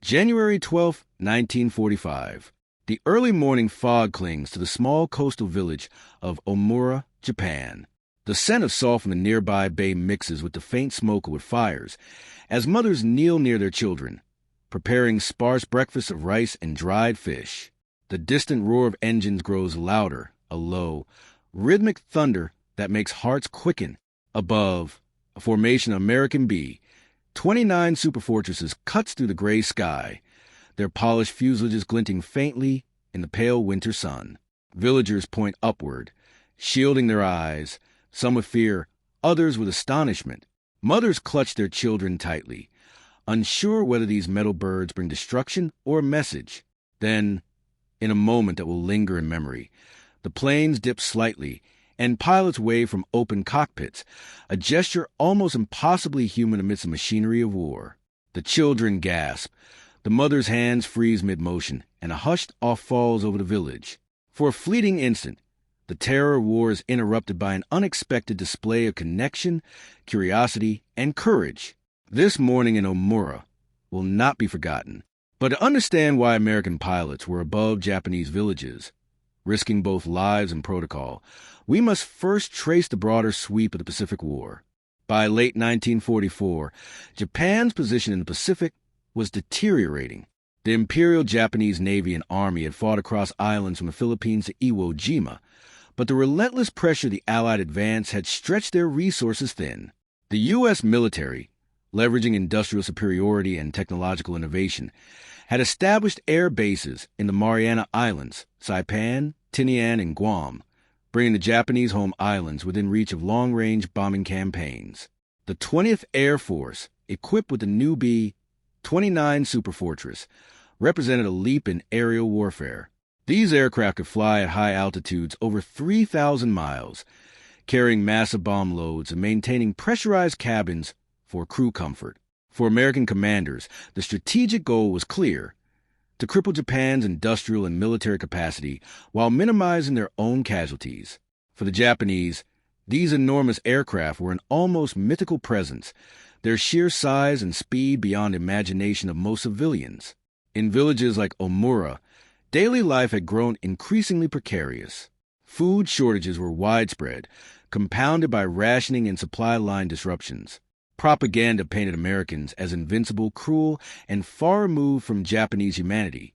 January 12, 1945. The early morning fog clings to the small coastal village of Omura, Japan. The scent of salt from the nearby bay mixes with the faint smoke of wood fires as mothers kneel near their children, preparing sparse breakfasts of rice and dried fish. The distant roar of engines grows louder, a low, rhythmic thunder that makes hearts quicken. Above, a formation of American B-29 Superfortresses cuts through the gray sky, their polished fuselages glinting faintly in the pale winter sun. Villagers point upward, shielding their eyes, some with fear, others with astonishment. Mothers clutch their children tightly, unsure whether these metal birds bring destruction or a message. Then, in a moment that will linger in memory, the planes dip slightly, and pilots wave from open cockpits, a gesture almost impossibly human amidst the machinery of war. The children gasp, the mother's hands freeze mid-motion, and a hushed awe falls over the village. For a fleeting instant, the terror of war is interrupted by an unexpected display of connection, curiosity, and courage. This morning in Omura will not be forgotten. But to understand why American pilots were above Japanese villages, risking both lives and protocol, we must first trace the broader sweep of the Pacific War. By late 1944, Japan's position in the Pacific was deteriorating. The Imperial Japanese Navy and Army had fought across islands from the Philippines to Iwo Jima, but the relentless pressure of the Allied advance had stretched their resources thin. The U.S. military, leveraging industrial superiority and technological innovation, had established air bases in the Mariana Islands, Saipan, Tinian, and Guam, bringing the Japanese home islands within reach of long-range bombing campaigns. The 20th Air Force, equipped with the new B-29 Superfortress, represented a leap in aerial warfare. These aircraft could fly at high altitudes over 3,000 miles, carrying massive bomb loads and maintaining pressurized cabins for crew comfort. For American commanders, the strategic goal was clear: to cripple Japan's industrial and military capacity while minimizing their own casualties. For the Japanese, these enormous aircraft were an almost mythical presence, their sheer size and speed beyond imagination of most civilians. In villages like Omura, daily life had grown increasingly precarious. Food shortages were widespread, compounded by rationing and supply line disruptions. Propaganda painted Americans as invincible, cruel, and far removed from Japanese humanity.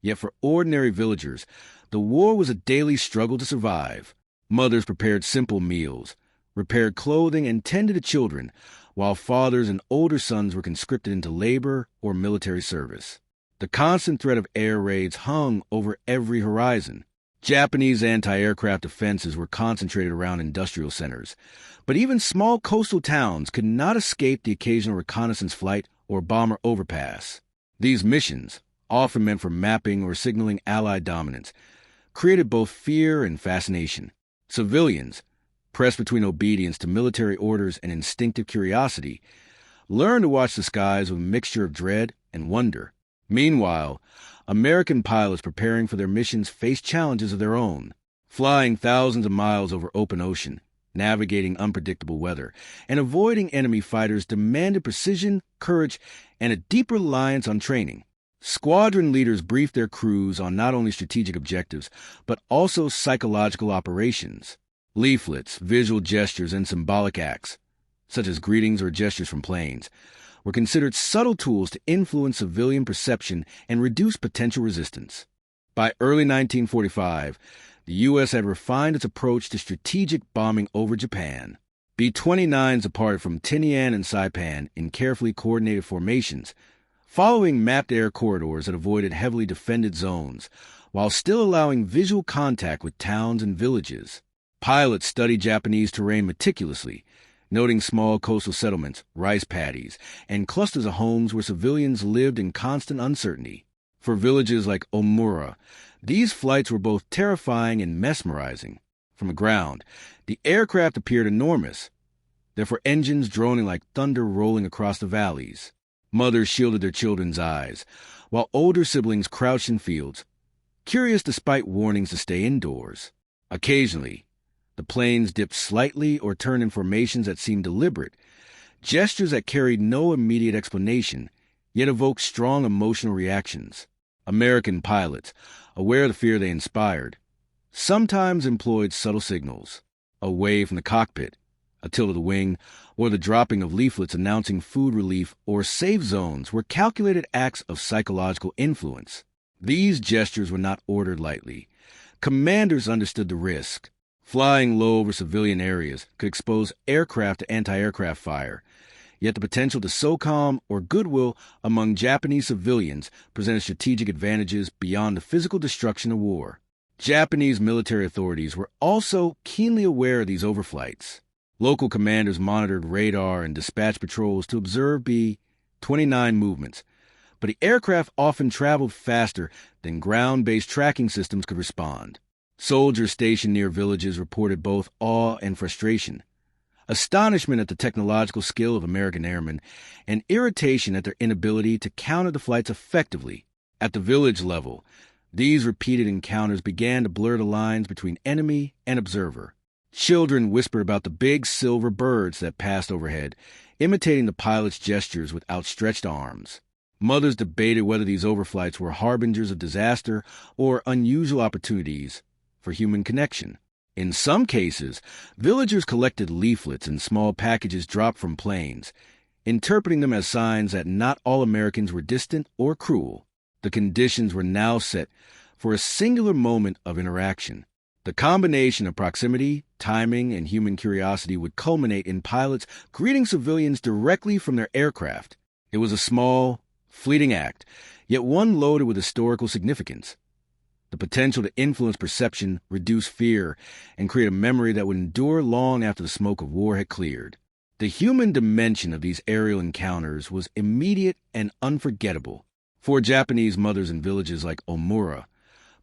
Yet for ordinary villagers, the war was a daily struggle to survive. Mothers prepared simple meals, repaired clothing, and tended to children, while fathers and older sons were conscripted into labor or military service. The constant threat of air raids hung over every horizon. Japanese anti-aircraft defenses were concentrated around industrial centers, but even small coastal towns could not escape the occasional reconnaissance flight or bomber overpass. These missions, often meant for mapping or signaling Allied dominance, created both fear and fascination. Civilians, pressed between obedience to military orders and instinctive curiosity, learned to watch the skies with a mixture of dread and wonder. Meanwhile, American pilots preparing for their missions faced challenges of their own. Flying thousands of miles over open ocean, navigating unpredictable weather, and avoiding enemy fighters demanded precision, courage, and a deeper reliance on training. Squadron leaders briefed their crews on not only strategic objectives, but also psychological operations. Leaflets, visual gestures, and symbolic acts, such as greetings or gestures from planes, were considered subtle tools to influence civilian perception and reduce potential resistance. By early 1945, the U.S. had refined its approach to strategic bombing over Japan. B-29s departed from Tinian and Saipan in carefully coordinated formations, following mapped air corridors that avoided heavily defended zones, while still allowing visual contact with towns and villages. Pilots studied Japanese terrain meticulously, noting small coastal settlements, rice paddies, and clusters of homes where civilians lived in constant uncertainty. For villages like Omura, these flights were both terrifying and mesmerizing. From the ground, the aircraft appeared enormous, therefore engines droning like thunder rolling across the valleys. Mothers shielded their children's eyes, while older siblings crouched in fields, curious despite warnings to stay indoors. Occasionally, the planes dipped slightly or turned in formations that seemed deliberate, gestures that carried no immediate explanation, yet evoked strong emotional reactions. American pilots, aware of the fear they inspired, sometimes employed subtle signals, a wave from the cockpit, a tilt of the wing, or the dropping of leaflets announcing food relief or safe zones were calculated acts of psychological influence. These gestures were not ordered lightly. Commanders understood the risk. Flying low over civilian areas could expose aircraft to anti-aircraft fire, yet the potential to SOCOM or goodwill among Japanese civilians presented strategic advantages beyond the physical destruction of war. Japanese military authorities were also keenly aware of these overflights. Local commanders monitored radar and dispatched patrols to observe B-29 movements, but the aircraft often traveled faster than ground-based tracking systems could respond. Soldiers stationed near villages reported both awe and frustration, astonishment at the technological skill of American airmen, and irritation at their inability to counter the flights effectively. At the village level, these repeated encounters began to blur the lines between enemy and observer. Children whispered about the big silver birds that passed overhead, imitating the pilot's gestures with outstretched arms. Mothers debated whether these overflights were harbingers of disaster or unusual opportunities for human connection. In some cases, villagers collected leaflets and small packages dropped from planes, interpreting them as signs that not all Americans were distant or cruel. The conditions were now set for a singular moment of interaction. The combination of proximity, timing, and human curiosity would culminate in pilots greeting civilians directly from their aircraft. It was a small, fleeting act, yet one loaded with historical significance. The potential to influence perception, reduce fear, and create a memory that would endure long after the smoke of war had cleared. The human dimension of these aerial encounters was immediate and unforgettable. For Japanese mothers in villages like Omura,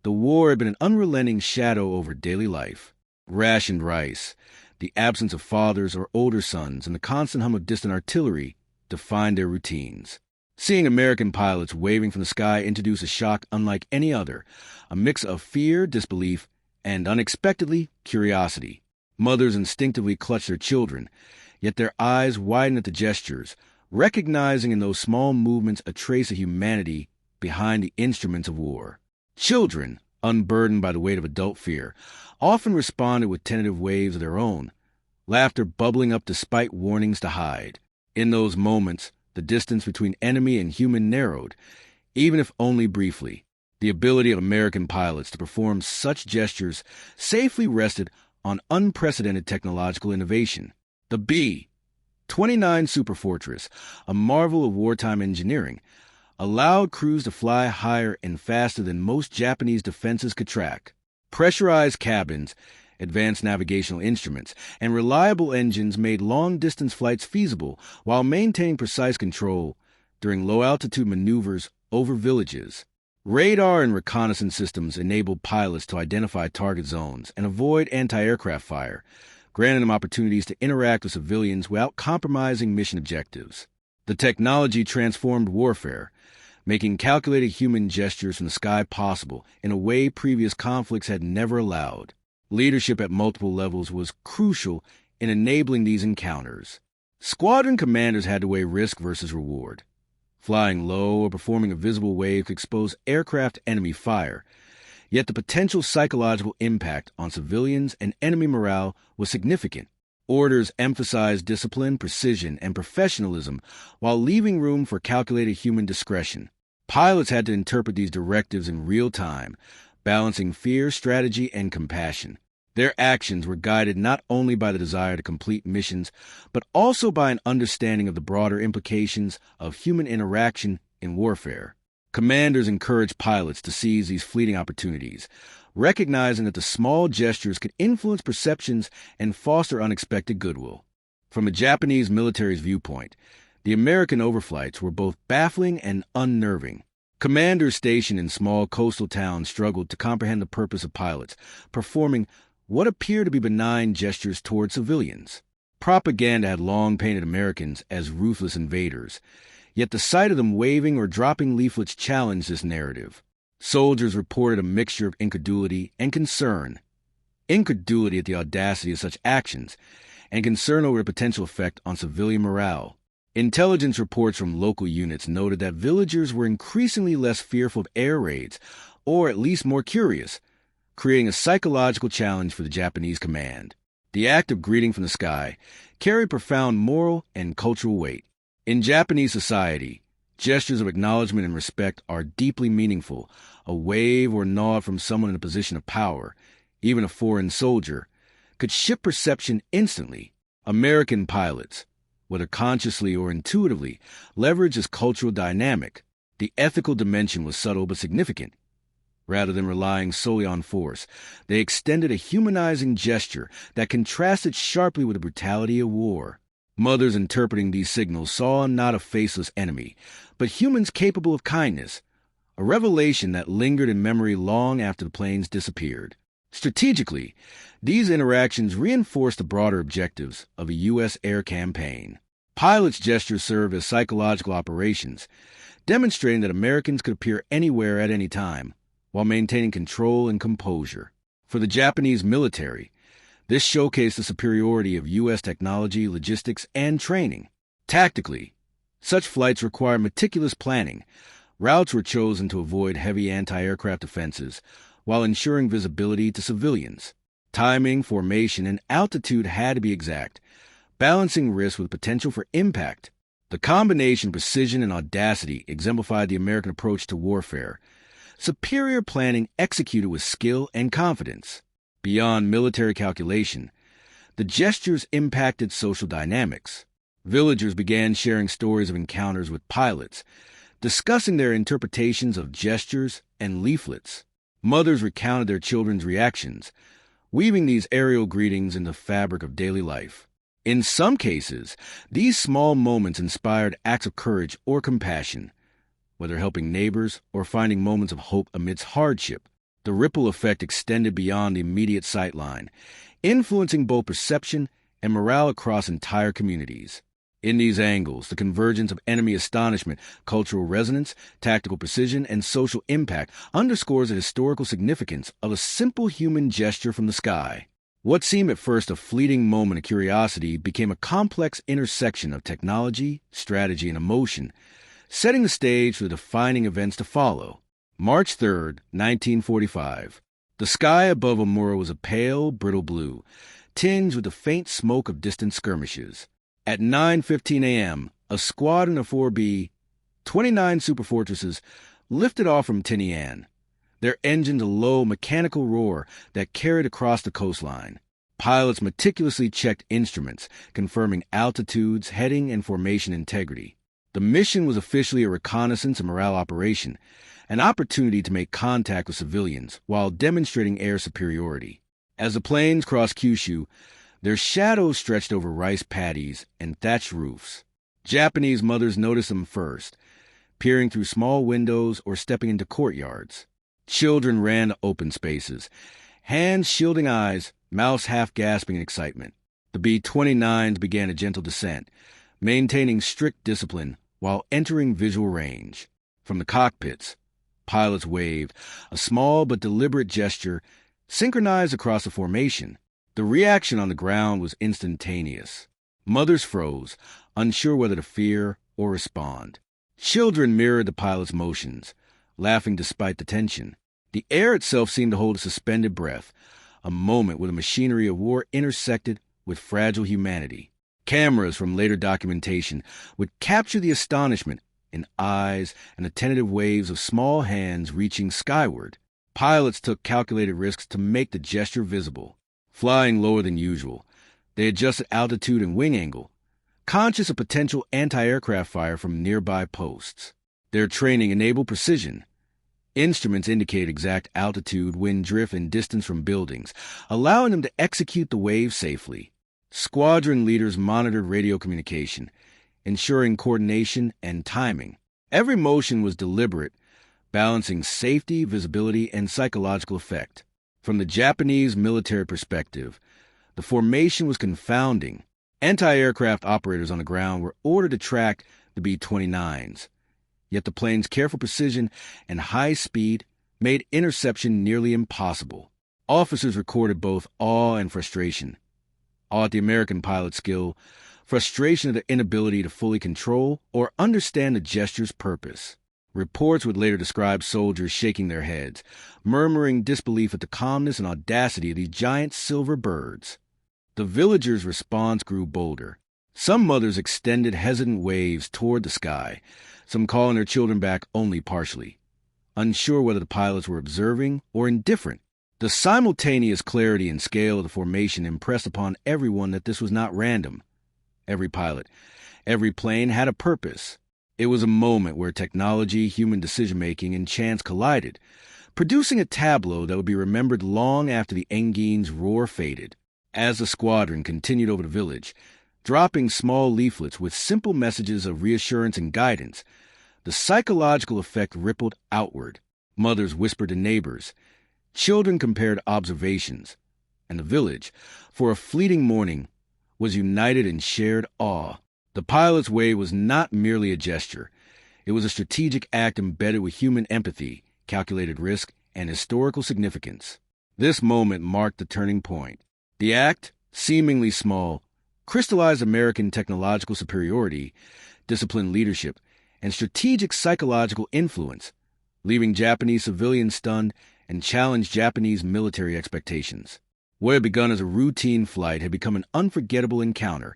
the war had been an unrelenting shadow over daily life. Rationed rice, the absence of fathers or older sons, and the constant hum of distant artillery defined their routines. Seeing American pilots waving from the sky introduced a shock unlike any other, a mix of fear, disbelief, and, unexpectedly, curiosity. Mothers instinctively clutched their children, yet their eyes widened at the gestures, recognizing in those small movements a trace of humanity behind the instruments of war. Children, unburdened by the weight of adult fear, often responded with tentative waves of their own, laughter bubbling up despite warnings to hide. In those moments, the distance between enemy and human narrowed, even if only briefly. The ability of American pilots to perform such gestures safely rested on unprecedented technological innovation. The B-29 Superfortress, a marvel of wartime engineering, allowed crews to fly higher and faster than most Japanese defenses could track. Pressurized cabins, advanced navigational instruments, and reliable engines made long-distance flights feasible while maintaining precise control during low-altitude maneuvers over villages. Radar and reconnaissance systems enabled pilots to identify target zones and avoid anti-aircraft fire, granting them opportunities to interact with civilians without compromising mission objectives. The technology transformed warfare, making calculated human gestures from the sky possible in a way previous conflicts had never allowed. Leadership at multiple levels was crucial in enabling these encounters. Squadron commanders had to weigh risk versus reward. Flying low or performing a visible wave could expose aircraft to enemy fire, yet the potential psychological impact on civilians and enemy morale was significant. Orders emphasized discipline, precision, and professionalism while leaving room for calculated human discretion. Pilots had to interpret these directives in real time, balancing fear, strategy, and compassion. Their actions were guided not only by the desire to complete missions, but also by an understanding of the broader implications of human interaction in warfare. Commanders encouraged pilots to seize these fleeting opportunities, recognizing that the small gestures could influence perceptions and foster unexpected goodwill. From a Japanese military's viewpoint, the American overflights were both baffling and unnerving. Commanders stationed in small coastal towns struggled to comprehend the purpose of pilots, performing what appeared to be benign gestures toward civilians. Propaganda had long painted Americans as ruthless invaders, yet the sight of them waving or dropping leaflets challenged this narrative. Soldiers reported a mixture of incredulity and concern. Incredulity at the audacity of such actions, and concern over the potential effect on civilian morale. Intelligence reports from local units noted that villagers were increasingly less fearful of air raids, or at least more curious, creating a psychological challenge for the Japanese command. The act of greeting from the sky carried profound moral and cultural weight. In Japanese society, gestures of acknowledgement and respect are deeply meaningful. A wave or nod from someone in a position of power, even a foreign soldier, could shift perception instantly. American pilots, whether consciously or intuitively, leveraged this cultural dynamic. The ethical dimension was subtle but significant. Rather than relying solely on force, they extended a humanizing gesture that contrasted sharply with the brutality of war. Mothers interpreting these signals saw not a faceless enemy, but humans capable of kindness, a revelation that lingered in memory long after the planes disappeared. Strategically, these interactions reinforced the broader objectives of a U.S. air campaign. Pilots' gestures served as psychological operations, demonstrating that Americans could appear anywhere at any time, while maintaining control and composure. For the Japanese military, this showcased the superiority of U.S. technology, logistics, and training. Tactically, such flights required meticulous planning. Routes were chosen to avoid heavy anti-aircraft defenses, while ensuring visibility to civilians. Timing, formation, and altitude had to be exact, balancing risk with potential for impact. The combination of precision and audacity exemplified the American approach to warfare. Superior planning executed with skill and confidence. Beyond military calculation, the gestures impacted social dynamics. Villagers began sharing stories of encounters with pilots, discussing their interpretations of gestures and leaflets. Mothers recounted their children's reactions, weaving these aerial greetings into the fabric of daily life. In some cases, these small moments inspired acts of courage or compassion. Whether helping neighbors or finding moments of hope amidst hardship, the ripple effect extended beyond the immediate sightline, influencing both perception and morale across entire communities. In these angles, the convergence of enemy astonishment, cultural resonance, tactical precision, and social impact underscores the historical significance of a simple human gesture from the sky. What seemed at first a fleeting moment of curiosity became a complex intersection of technology, strategy, and emotion, setting the stage for the defining events to follow. March 3, 1945. The sky above Omura was a pale, brittle blue, tinged with the faint smoke of distant skirmishes. At 9:15 a.m., a squadron of 4 B-29 Superfortresses lifted off from Tinian, their engines a low mechanical roar that carried across the coastline. Pilots meticulously checked instruments, confirming altitudes, heading, and formation integrity. The mission was officially a reconnaissance and morale operation, an opportunity to make contact with civilians while demonstrating air superiority. As the planes crossed Kyushu, their shadows stretched over rice paddies and thatched roofs. Japanese mothers noticed them first, peering through small windows or stepping into courtyards. Children ran to open spaces, hands shielding eyes, mouths half gasping in excitement. The B-29s began a gentle descent, maintaining strict discipline while entering visual range. From the cockpits, pilots waved, a small but deliberate gesture synchronized across the formation. The reaction on the ground was instantaneous. Mothers froze, unsure whether to fear or respond. Children mirrored the pilot's motions, laughing despite the tension. The air itself seemed to hold a suspended breath, a moment where the machinery of war intersected with fragile humanity. Cameras from later documentation would capture the astonishment in eyes and the tentative waves of small hands reaching skyward. Pilots took calculated risks to make the gesture visible. Flying lower than usual, they adjusted altitude and wing angle, conscious of potential anti-aircraft fire from nearby posts. Their training enabled precision. Instruments indicate exact altitude, wind drift, and distance from buildings, allowing them to execute the wave safely. Squadron leaders monitored radio communication, ensuring coordination and timing. Every motion was deliberate, balancing safety, visibility, and psychological effect. From the Japanese military perspective, the formation was confounding. Anti-aircraft operators on the ground were ordered to track the B-29s, yet the plane's careful precision and high speed made interception nearly impossible. Officers recorded both awe and frustration. Awe at the American pilot's skill, frustration at their inability to fully control or understand the gesture's purpose. Reports would later describe soldiers shaking their heads, murmuring disbelief at the calmness and audacity of these giant silver birds. The villagers' response grew bolder. Some mothers extended hesitant waves toward the sky, some calling their children back only partially, unsure whether the pilots were observing or indifferent. The simultaneous clarity and scale of the formation impressed upon everyone that this was not random. Every pilot, every plane had a purpose. It was a moment where technology, human decision-making, and chance collided, producing a tableau that would be remembered long after the Engine's roar faded. As the squadron continued over the village, dropping small leaflets with simple messages of reassurance and guidance, the psychological effect rippled outward. Mothers whispered to neighbors, children compared observations, and the village, for a fleeting morning, was united in shared awe. The pilot's wave was not merely a gesture. It was a strategic act embedded with human empathy, calculated risk, and historical significance. This moment marked the turning point. The act, seemingly small, crystallized American technological superiority, disciplined leadership, and strategic psychological influence, leaving Japanese civilians stunned and challenged Japanese military expectations. What had begun as a routine flight had become an unforgettable encounter,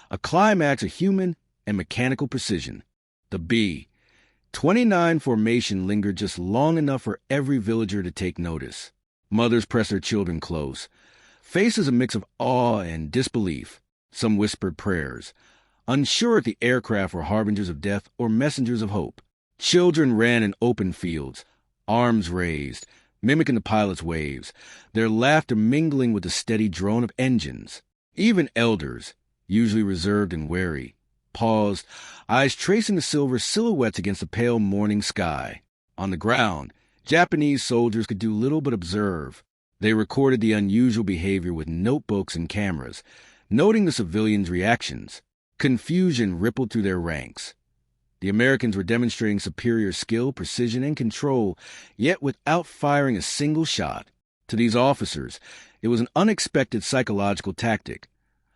a climax of human and mechanical precision. The B-29 formation lingered just long enough for every villager to take notice. Mothers pressed their children close, faces a mix of awe and disbelief. Some whispered prayers, unsure if the aircraft were harbingers of death or messengers of hope. Children ran in open fields, arms raised, mimicking the pilot's waves, their laughter mingling with the steady drone of engines. Even elders, usually reserved and wary, paused, eyes tracing the silver silhouettes against the pale morning sky. On the ground, Japanese soldiers could do little but observe. They recorded the unusual behavior with notebooks and cameras, noting the civilians' reactions. Confusion rippled through their ranks. The Americans were demonstrating superior skill, precision, and control, yet without firing a single shot. To these officers, it was an unexpected psychological tactic,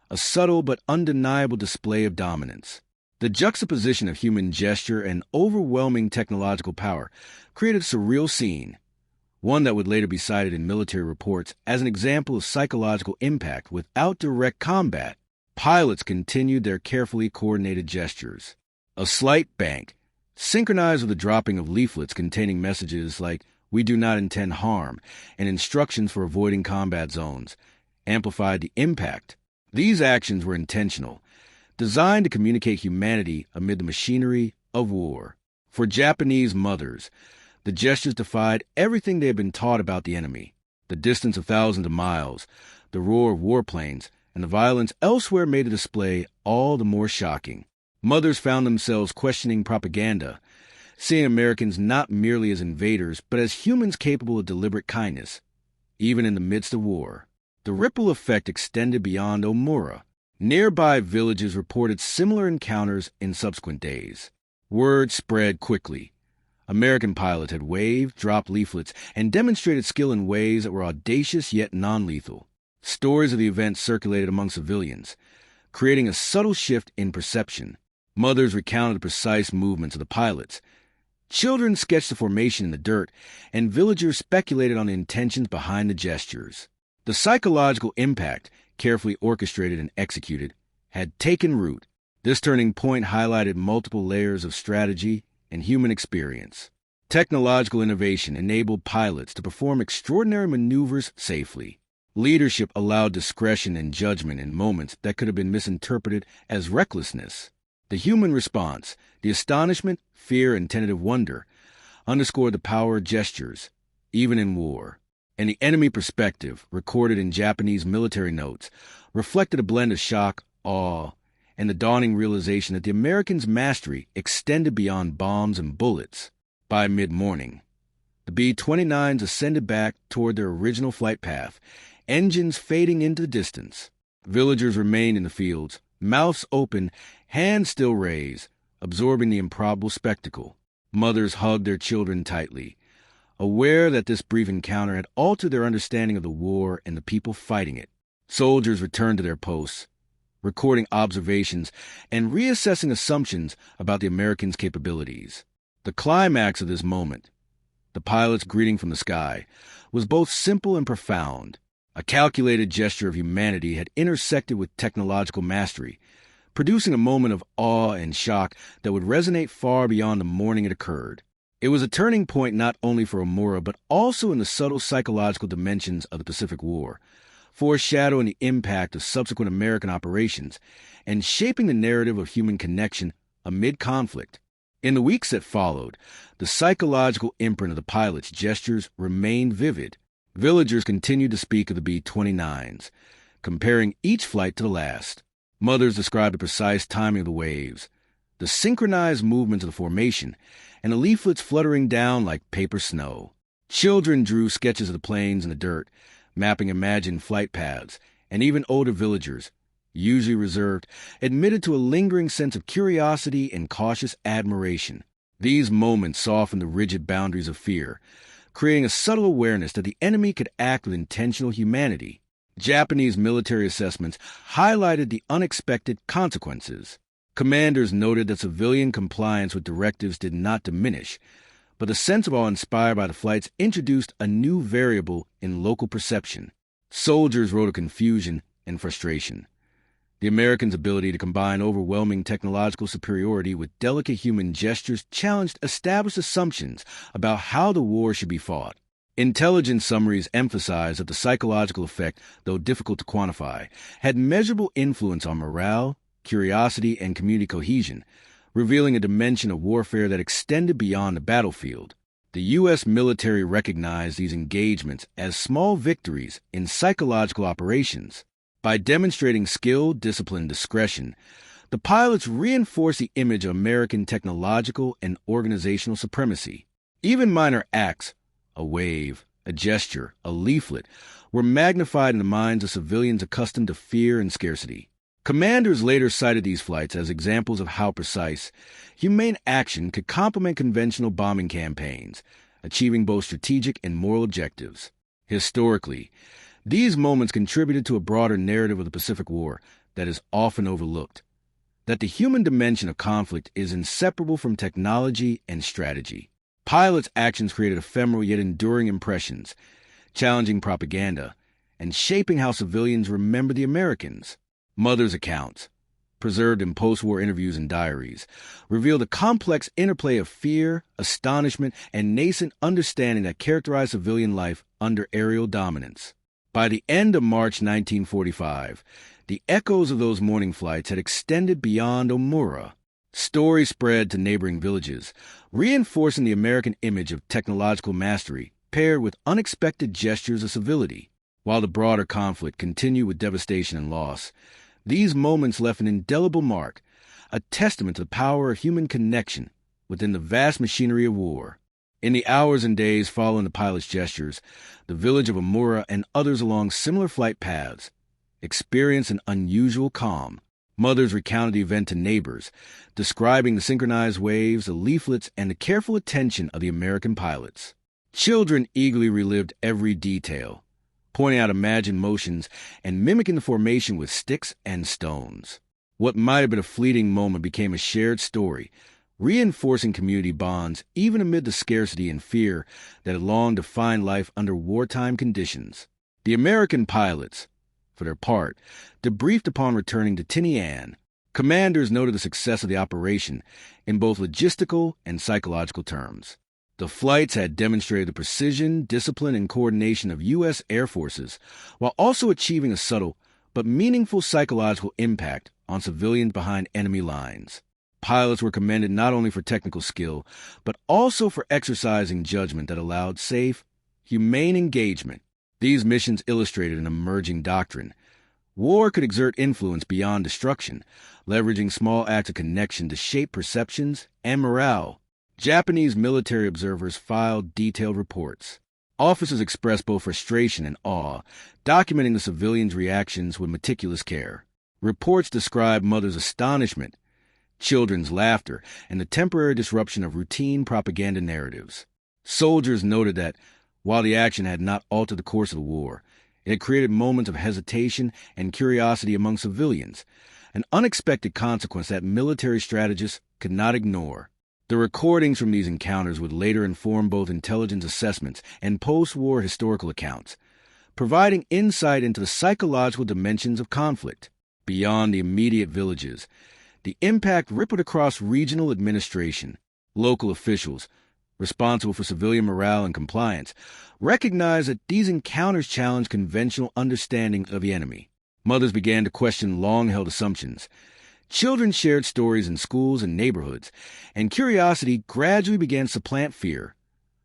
a subtle but undeniable display of dominance. The juxtaposition of human gesture and overwhelming technological power created a surreal scene, one that would later be cited in military reports as an example of psychological impact without direct combat. Pilots continued their carefully coordinated gestures. A slight bank, synchronized with the dropping of leaflets containing messages like, "We do not intend harm," and instructions for avoiding combat zones, amplified the impact. These actions were intentional, designed to communicate humanity amid the machinery of war. For Japanese mothers, the gestures defied everything they had been taught about the enemy. The distance of thousands of miles, the roar of warplanes, and the violence elsewhere made the display all the more shocking. Mothers found themselves questioning propaganda, seeing Americans not merely as invaders, but as humans capable of deliberate kindness, even in the midst of war. The ripple effect extended beyond Omura. Nearby villages reported similar encounters in subsequent days. Word spread quickly. American pilots had waved, dropped leaflets, and demonstrated skill in ways that were audacious yet non-lethal. Stories of the event circulated among civilians, creating a subtle shift in perception. Mothers recounted the precise movements of the pilots. Children sketched the formation in the dirt, and villagers speculated on the intentions behind the gestures. The psychological impact, carefully orchestrated and executed, had taken root. This turning point highlighted multiple layers of strategy and human experience. Technological innovation enabled pilots to perform extraordinary maneuvers safely. Leadership allowed discretion and judgment in moments that could have been misinterpreted as recklessness. The human response, the astonishment, fear, and tentative wonder, underscored the power of gestures, even in war. And the enemy perspective, recorded in Japanese military notes, reflected a blend of shock, awe, and the dawning realization that the Americans' mastery extended beyond bombs and bullets. By mid-morning, the B-29s ascended back toward their original flight path, engines fading into the distance. Villagers remained in the fields, mouths open, hands still raised, absorbing the improbable spectacle. Mothers hugged their children tightly, aware that this brief encounter had altered their understanding of the war and the people fighting it. Soldiers returned to their posts, recording observations and reassessing assumptions about the Americans' capabilities. The climax of this moment, the pilot's greeting from the sky, was both simple and profound. A calculated gesture of humanity had intersected with technological mastery, producing a moment of awe and shock that would resonate far beyond the morning it occurred. It was a turning point not only for Omura but also in the subtle psychological dimensions of the Pacific War, foreshadowing the impact of subsequent American operations and shaping the narrative of human connection amid conflict. In the weeks that followed, the psychological imprint of the pilot's gestures remained vivid. Villagers continued to speak of the B-29s, comparing each flight to the last. Mothers described the precise timing of the waves, the synchronized movements of the formation, and the leaflets fluttering down like paper snow. Children drew sketches of the planes in the dirt, mapping imagined flight paths, and even older villagers, usually reserved, admitted to a lingering sense of curiosity and cautious admiration. These moments softened the rigid boundaries of fear, creating a subtle awareness that the enemy could act with intentional humanity. Japanese military assessments highlighted the unexpected consequences. Commanders noted that civilian compliance with directives did not diminish, but the sense of awe inspired by the flights introduced a new variable in local perception. Soldiers wrote of confusion and frustration. The Americans' ability to combine overwhelming technological superiority with delicate human gestures challenged established assumptions about how the war should be fought. Intelligence summaries emphasized that the psychological effect, though difficult to quantify, had measurable influence on morale, curiosity, and community cohesion, revealing a dimension of warfare that extended beyond the battlefield. The U.S. military recognized these engagements as small victories in psychological operations. By demonstrating skill, discipline, and discretion, the pilots reinforced the image of American technological and organizational supremacy. Even minor acts, a wave, a gesture, a leaflet, were magnified in the minds of civilians accustomed to fear and scarcity. Commanders later cited these flights as examples of how precise, humane action could complement conventional bombing campaigns, achieving both strategic and moral objectives. Historically, these moments contributed to a broader narrative of the Pacific War that is often overlooked, that the human dimension of conflict is inseparable from technology and strategy. Pilots' actions created ephemeral yet enduring impressions, challenging propaganda, and shaping how civilians remember the Americans. Mothers' accounts, preserved in post-war interviews and diaries, reveal the complex interplay of fear, astonishment, and nascent understanding that characterized civilian life under aerial dominance. By the end of March 1945, the echoes of those morning flights had extended beyond Omura. Stories spread to neighboring villages, reinforcing the American image of technological mastery paired with unexpected gestures of civility. While the broader conflict continued with devastation and loss, these moments left an indelible mark, a testament to the power of human connection within the vast machinery of war. In the hours and days following the pilot's gestures, the village of Omura and others along similar flight paths experienced an unusual calm. Mothers recounted the event to neighbors, describing the synchronized waves, the leaflets, and the careful attention of the American pilots. Children eagerly relived every detail, pointing out imagined motions and mimicking the formation with sticks and stones. What might have been a fleeting moment became a shared story, reinforcing community bonds even amid the scarcity and fear that had long defined life under wartime conditions. The American pilots, for their part, debriefed upon returning to Tinian. Commanders noted the success of the operation in both logistical and psychological terms. The flights had demonstrated the precision, discipline, and coordination of U.S. Air Forces, while also achieving a subtle but meaningful psychological impact on civilians behind enemy lines. Pilots were commended not only for technical skill, but also for exercising judgment that allowed safe, humane engagement. These missions illustrated an emerging doctrine. War could exert influence beyond destruction, leveraging small acts of connection to shape perceptions and morale. Japanese military observers filed detailed reports. Officers expressed both frustration and awe, documenting the civilians' reactions with meticulous care. Reports described mothers' astonishment, children's laughter, and the temporary disruption of routine propaganda narratives. Soldiers noted that, while the action had not altered the course of the war, It created moments of hesitation and curiosity among civilians, an unexpected consequence that military strategists could not ignore. The recordings from these encounters would later inform both intelligence assessments and post-war historical accounts, providing insight into the psychological dimensions of conflict. Beyond the immediate villages, the impact rippled across regional administration. Local officials, responsible for civilian morale and compliance, recognized that these encounters challenged conventional understanding of the enemy. Mothers began to question long-held assumptions. Children shared stories in schools and neighborhoods, and curiosity gradually began to supplant fear,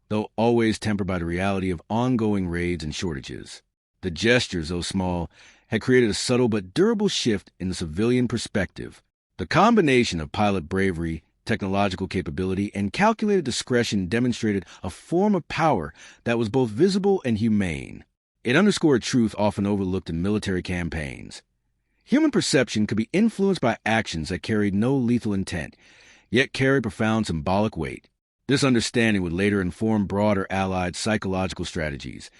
though always tempered by the reality of ongoing raids and shortages. The gestures, though small, had created a subtle but durable shift in the civilian perspective. The combination of pilot bravery, technological capability, and calculated discretion demonstrated a form of power that was both visible and humane. It underscored a truth often overlooked in military campaigns. Human perception could be influenced by actions that carried no lethal intent, yet carried profound symbolic weight. This understanding would later inform broader Allied psychological strategies,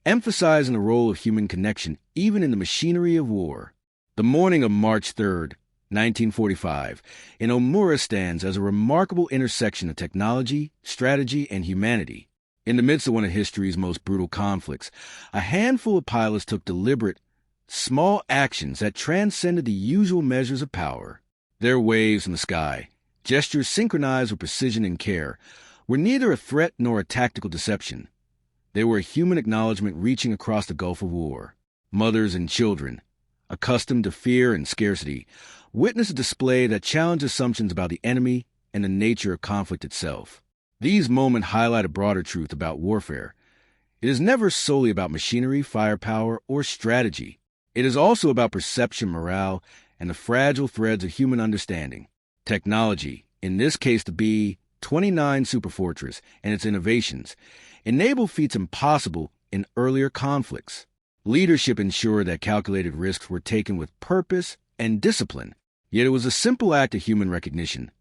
emphasizing the role of human connection even in the machinery of war. The morning of March 3, 1945, in Omura stands as a remarkable intersection of technology, strategy, and humanity. In the midst of one of history's most brutal conflicts, a handful of pilots took deliberate, small actions that transcended the usual measures of power. Their waves in the sky, gestures synchronized with precision and care, were neither a threat nor a tactical deception. They were a human acknowledgement reaching across the gulf of war. Mothers and children, accustomed to fear and scarcity, witnessed a display that challenged assumptions about the enemy and the nature of conflict itself. These moments highlight a broader truth about warfare. It is never solely about machinery, firepower, or strategy. It is also about perception, morale, and the fragile threads of human understanding. Technology, in this case the B-29 Superfortress and its innovations, enabled feats impossible in earlier conflicts. Leadership ensured that calculated risks were taken with purpose and discipline. Yet it was a simple act of human recognition,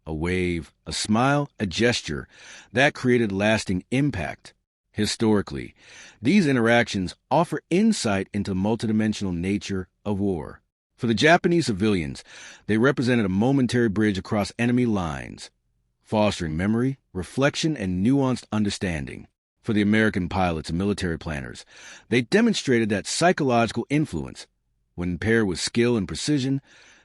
a wave, a smile, a gesture, that created lasting impact. Historically, these interactions offer insight into the multidimensional nature of war. For the Japanese civilians, they represented a momentary bridge across enemy lines, fostering memory, reflection, and nuanced understanding. For the American pilots and military planners, they demonstrated that psychological influence, when paired with skill and precision,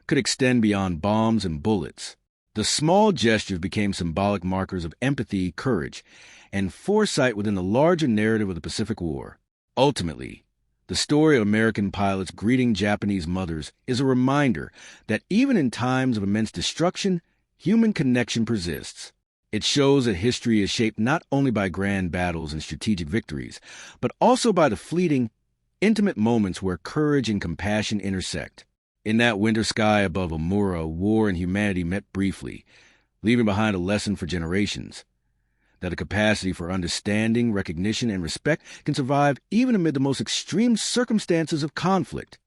could extend beyond bombs and bullets. The small gestures became symbolic markers of empathy, courage, and foresight within the larger narrative of the Pacific War. Ultimately, the story of American pilots greeting Japanese mothers is a reminder that even in times of immense destruction, human connection persists. It shows that history is shaped not only by grand battles and strategic victories, but also by the fleeting, intimate moments where courage and compassion intersect. In that winter sky above Omura, war and humanity met briefly, leaving behind a lesson for generations. That a capacity for understanding, recognition, and respect can survive even amid the most extreme circumstances of conflict.